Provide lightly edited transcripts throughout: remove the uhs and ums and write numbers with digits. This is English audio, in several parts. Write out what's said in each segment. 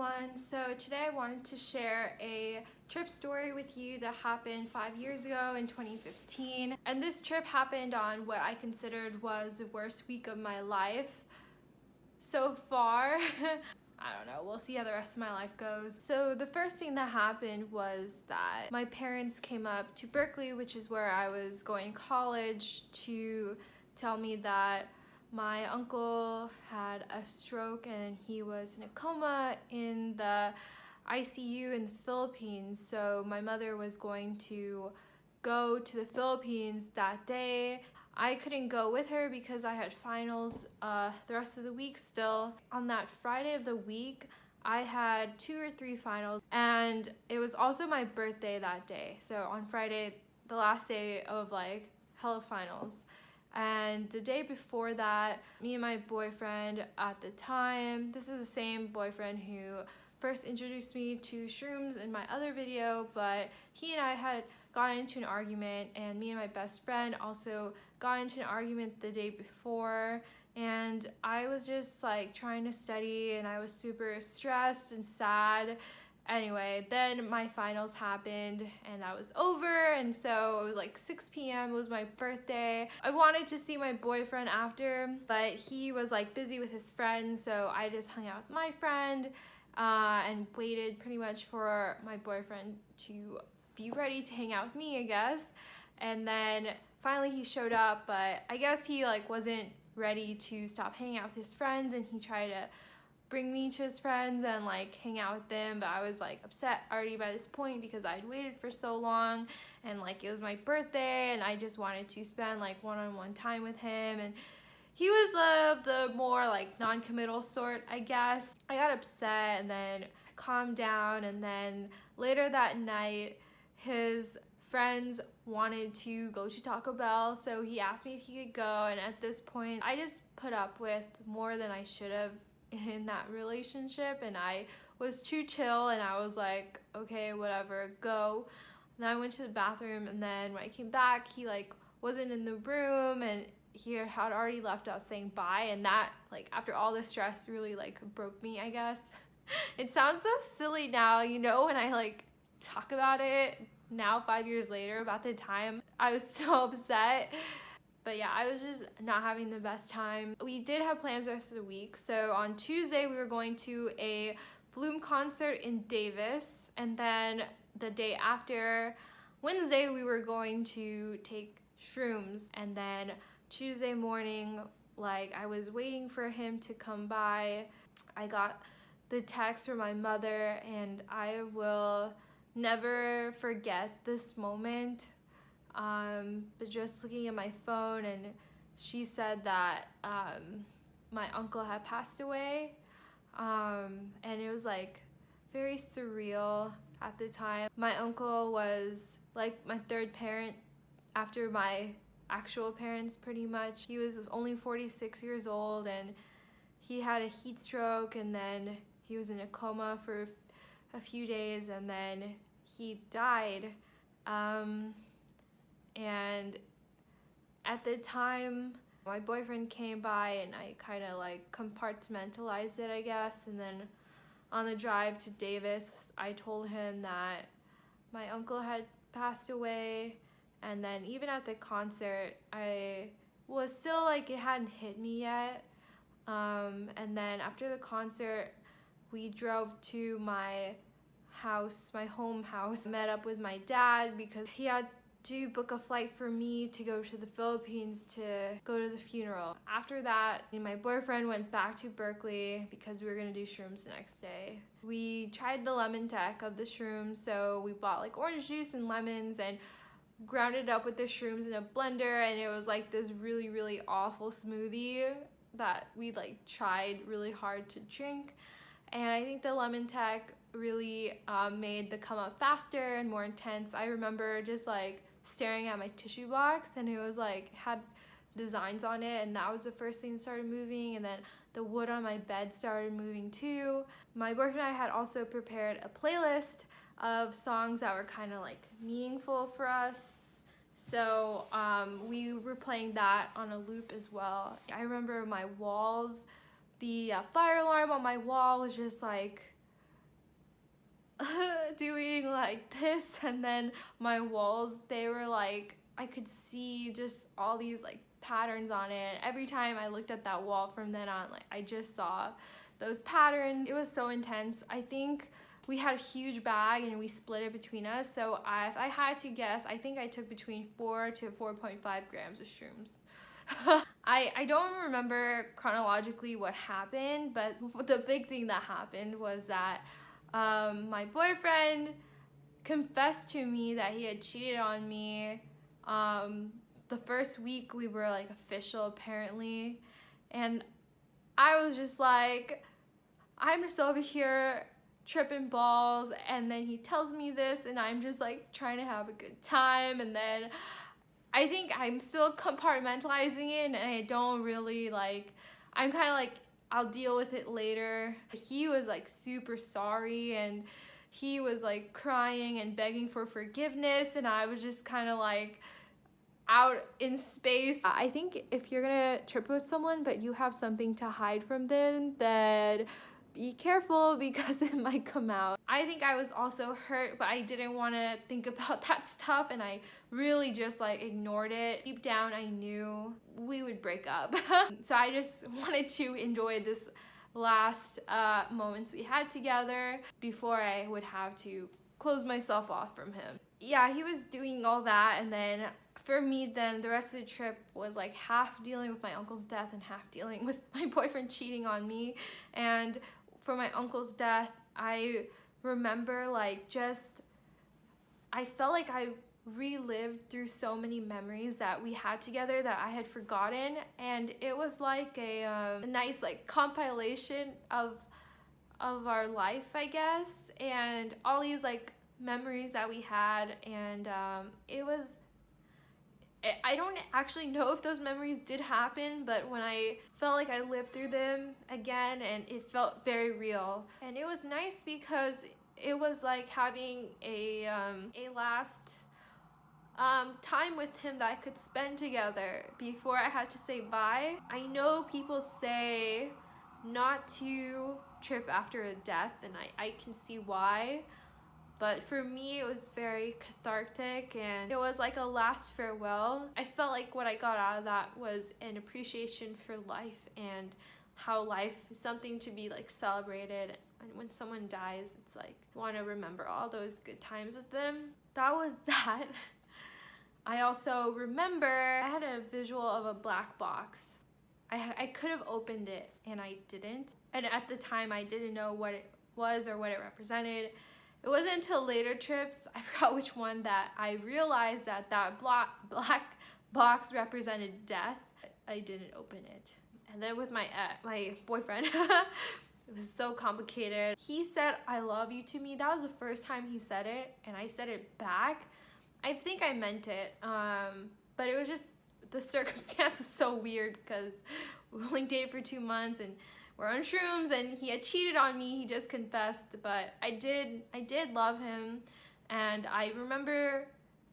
everyone. So today I wanted to share a trip story with you that happened 5 years ago in 2015. And this trip happened on what I considered was the worst week of my life so far. I don't know, we'll see how the rest of my life goes. So the first thing that happened was that my parents came up to Berkeley, which is where I was going to college, to tell me that my uncle had a stroke and he was in a coma in the ICU in the Philippines. So my mother was going to go to the Philippines that day. I couldn't go with her because I had finals the rest of the week still. On that Friday of the week, I had 2 or 3 finals, and it was also my birthday that day. So on Friday, the last day of hella finals. And the day before that, me and my boyfriend at the time, this is the same boyfriend who first introduced me to shrooms in my other video, but he and I had gotten into an argument, and me and my best friend also got into an argument the day before, and I was just trying to study, and I was super stressed and sad. Anyway, then my finals happened and that was over, and so it was 6 p.m. It was my birthday. I wanted to see my boyfriend after, but he was busy with his friends, so I just hung out with my friend and waited pretty much for my boyfriend to be ready to hang out with me, I guess. And then finally he showed up, but I guess he wasn't ready to stop hanging out with his friends, and he tried to bring me to his friends and hang out with them, but I was upset already by this point because I'd waited for so long, and it was my birthday and I just wanted to spend one-on-one time with him, and he was the more non-committal sort, I guess. I got upset and then calmed down, and then later that night his friends wanted to go to Taco Bell, so he asked me if he could go, and at this point I just put up with more than I should have in that relationship, and I was too chill, and I was like, okay, whatever, go. And then I went to the bathroom, and then when I came back, he wasn't in the room, and he had already left out saying bye, and that after all the stress really broke me, I guess. It sounds so silly now, when I talk about it now 5 years later about the time I was so upset. But yeah, I was just not having the best time. We did have plans the rest of the week. So on Tuesday, we were going to a Flume concert in Davis. And then the day after, Wednesday, we were going to take shrooms. And then Tuesday morning, I was waiting for him to come by. I got the text from my mother, and I will never forget this moment. But just looking at my phone, and she said that my uncle had passed away, and it was very surreal at the time. My uncle was my third parent after my actual parents, pretty much. He was only 46 years old, and he had a heat stroke, and then he was in a coma for a few days, and then he died. And at the time, my boyfriend came by, and I kind of compartmentalized it, I guess. And then on the drive to Davis, I told him that my uncle had passed away. And then even at the concert, I was still it hadn't hit me yet. And then after the concert, we drove to my house, my home house. Met up with my dad because he had to book a flight for me to go to the Philippines to go to the funeral. After that, my boyfriend went back to Berkeley because we were gonna do shrooms the next day. We tried the lemon tech of the shrooms, so we bought orange juice and lemons and ground it up with the shrooms in a blender, and it was this really, really awful smoothie that we tried really hard to drink. And I think the lemon tech really made the come up faster and more intense. I remember just staring at my tissue box, and it was had designs on it, and that was the first thing that started moving, and then the wood on my bed started moving too. My boyfriend and I had also prepared a playlist of songs that were kind of meaningful for us, so we were playing that on a loop as well. I remember my walls, the fire alarm on my wall was just doing like this, and then my walls, they were like, I could see just all these like patterns on it. Every time I looked at that wall from then on, like I just saw those patterns. It was so intense. I think we had a huge bag and we split it between us. So if I had to guess, I think I took between 4 to 4.5 grams of shrooms. I don't remember chronologically what happened, but the big thing that happened was that my boyfriend confessed to me that he had cheated on me. The first week we were like official apparently, and I was just like, I'm just over here tripping balls, and then he tells me this and I'm just like trying to have a good time, and then I think I'm still compartmentalizing it and I don't really like, I'm kind of like, I'll deal with it later. He was like super sorry and he was like crying and begging for forgiveness, and I was just kind of like out in space. I think if you're gonna trip with someone but you have something to hide from them, then be careful because it might come out. I think I was also hurt, but I didn't want to think about that stuff, and I really just like ignored it. Deep down I knew we would break up. So I just wanted to enjoy this last moments we had together before I would have to close myself off from him. Yeah, he was doing all that, and then for me, then the rest of the trip was like half dealing with my uncle's death and half dealing with my boyfriend cheating on me. And for my uncle's death, I remember like I felt like I relived through so many memories that we had together that I had forgotten, and it was like a nice like compilation of our life, I guess, and all these like memories that we had, and I don't actually know if those memories did happen, but when I felt like I lived through them again, and it felt very real. And it was nice because it was like having a last time with him that I could spend together before I had to say bye. I know people say not to trip after a death, and I can see why. But for me, it was very cathartic, and it was like a last farewell. I felt like what I got out of that was an appreciation for life and how life is something to be like celebrated. And when someone dies, it's like you want to remember all those good times with them. That was that. I also remember I had a visual of a black box. I could have opened it and I didn't. And at the time, I didn't know what it was or what it represented. It wasn't until later trips, I forgot which one, that I realized that black box represented death. I didn't open it. And then with my boyfriend, it was so complicated. He said, "I love you" to me. That was the first time he said it, and I said it back. I think I meant it, but it was just, the circumstance was so weird because we only dated for 2 months and we're on shrooms, and he had cheated on me. He just confessed, but I did love him, and I remember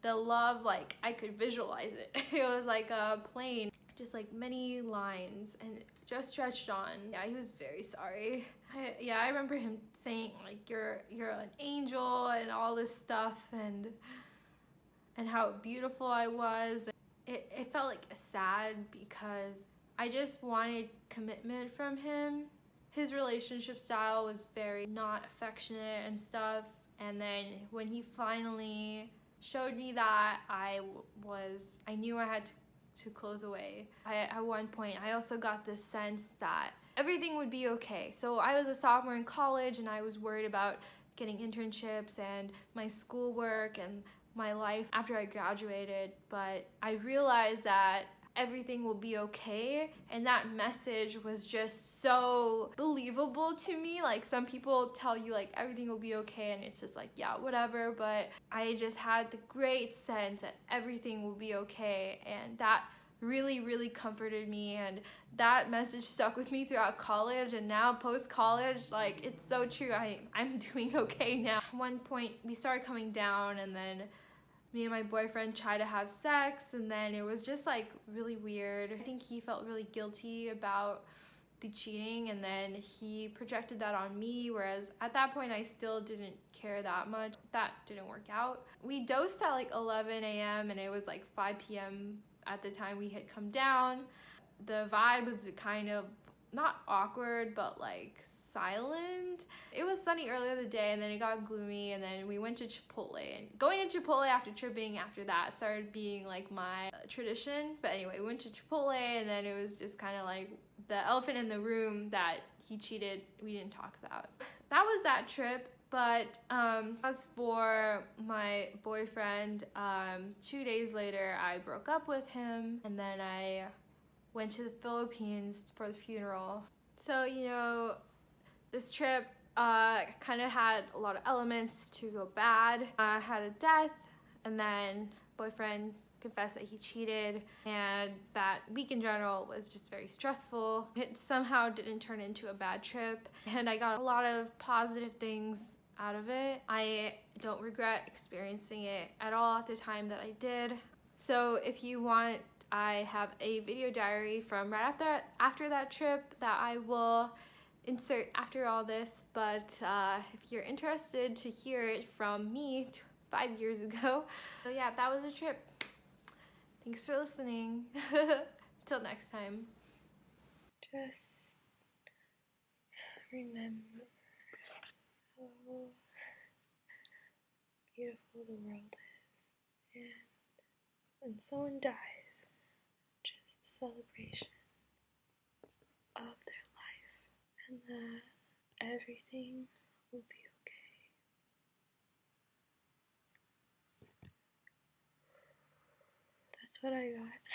the love, like I could visualize it. It was like a plane, just like many lines, and just stretched on. Yeah, he was very sorry. I remember him saying like you're an angel and all this stuff, and how beautiful I was. It felt like sad because I just wanted commitment from him. His relationship style was very not affectionate and stuff. And then when he finally showed me that, I knew I had to close away. At one point, I also got this sense that everything would be okay. So I was a sophomore in college, and I was worried about getting internships and my schoolwork and my life after I graduated. But I realized that everything will be okay, and that message was just so believable to me. Like, some people tell you like everything will be okay, and it's just like, yeah, whatever, but I just had the great sense that everything will be okay, and that really comforted me, and that message stuck with me throughout college. And now post-college, like, it's so true. I'm doing okay now. At one point we started coming down, and then me and my boyfriend tried to have sex, and then it was just like really weird. I think he felt really guilty about the cheating, and then he projected that on me, whereas at that point I still didn't care that much. That didn't work out. We dosed at like 11 a.m. and it was like 5 p.m. at the time we had come down. The vibe was kind of not awkward, but like silent. It was sunny earlier the day, and then it got gloomy, and then we went to Chipotle, and going to Chipotle after tripping after that started being like my tradition. But anyway, we went to Chipotle, and then it was just kind of like the elephant in the room that he cheated, we didn't talk about. That was that trip. But as for my boyfriend, 2 days later I broke up with him, and then I went to the Philippines for the funeral. So, you know, this trip kind of had a lot of elements to go bad. I had a death, and then boyfriend confessed that he cheated, and that week in general was just very stressful. It somehow didn't turn into a bad trip, and I got a lot of positive things out of it. I don't regret experiencing it at all at the time that I did. So if you want, I have a video diary from right after that trip that I will insert after all this, but if you're interested to hear it from me 5 years ago. So yeah, that was a trip. Thanks for listening. Till next time. Just remember how beautiful the world is, and when someone dies, just a celebration of their life, and that everything will be okay. That's what I got.